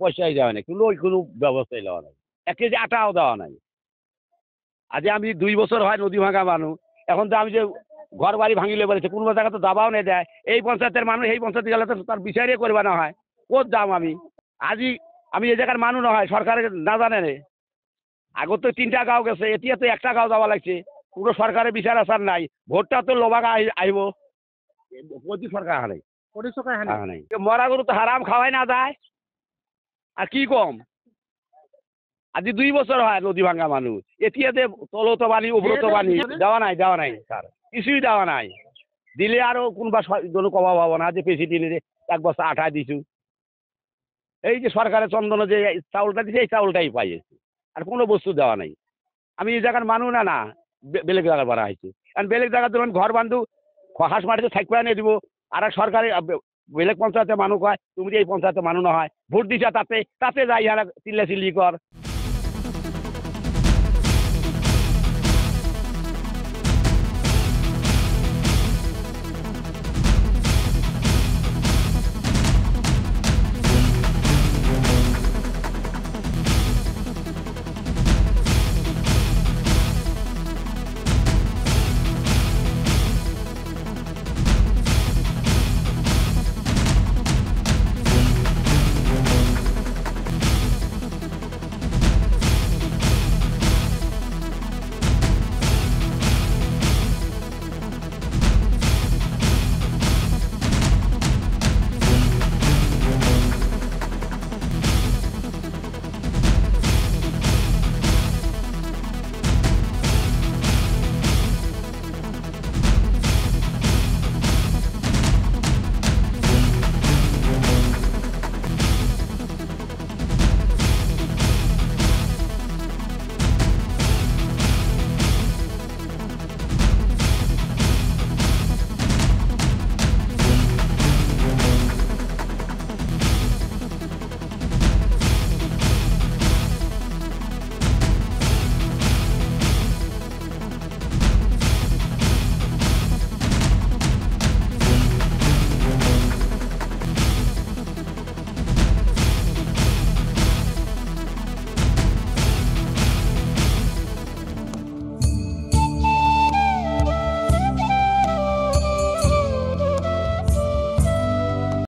পয়সাই দেওয়া নাই, কোনো ব্যবস্থাই দেওয়া নাই, 1 কেজি আটাও দেওয়া নাই। আজ আমি 2 বছর হয় নদী ভাঙা মানুষ, এখন তো আমি যে ঘর বাড়ি ভাঙিলে বলেছে কোনো জায়গা তো দাবাও নেই দেয়, এই পঞ্চায়েতের মানুষ এই পঞ্চায়েতে গেলে তো তার বিচারই করবে না হয়, কোথ দাম আজই আমি এই জায়গার মানুষ না হয় সরকারের না জানে নে। আগত তো 3টা গাঁও গেছে, এতিয়া তো 1টা গাঁও যাওয়া লাগছে, কোনো সরকারের বিচার আচার নাই, ভোটটা তো লোবাগা আহিব, প্রতি সরকার হারাই নাই, মরা গরু তো হারাম খাওয়াই না যায়, আর কি কম। আজি 2 বছর হয় নদী ভাঙা মানুষ, এতিয়াতে তলতো পানি উপরতো পানি, দেওয়া নাই স্যার, কিছুই দেওয়া নাই। দিলে আরো কোনবা জন কবা পাবো না যে প্রেসিডেন্ট 1 বস্তা আটা দিছু, এই যে সরকারের চন্দন যে চাউলটা দিছে এই চাউলটাই পাইয়েছি, আর কোনো বস্তু দেওয়া নাই। আমি এই জায়গার মানুষ না বেলেগ জায়গায় বাড়া হয়েছি, কারণ বেলেগ জায়গায় যখন ঘর বান্ধু হাঁস মাটিতে থাকবে নিয়ে দিব, আর সরকারি বেলেগ পঞ্চায়েতের মানুষ হয় তুমি যে এই পঞ্চায়েতের মানুষ না হয় ভোট দিছা তাতে যাই আর চিল্লা চিল্লি কর।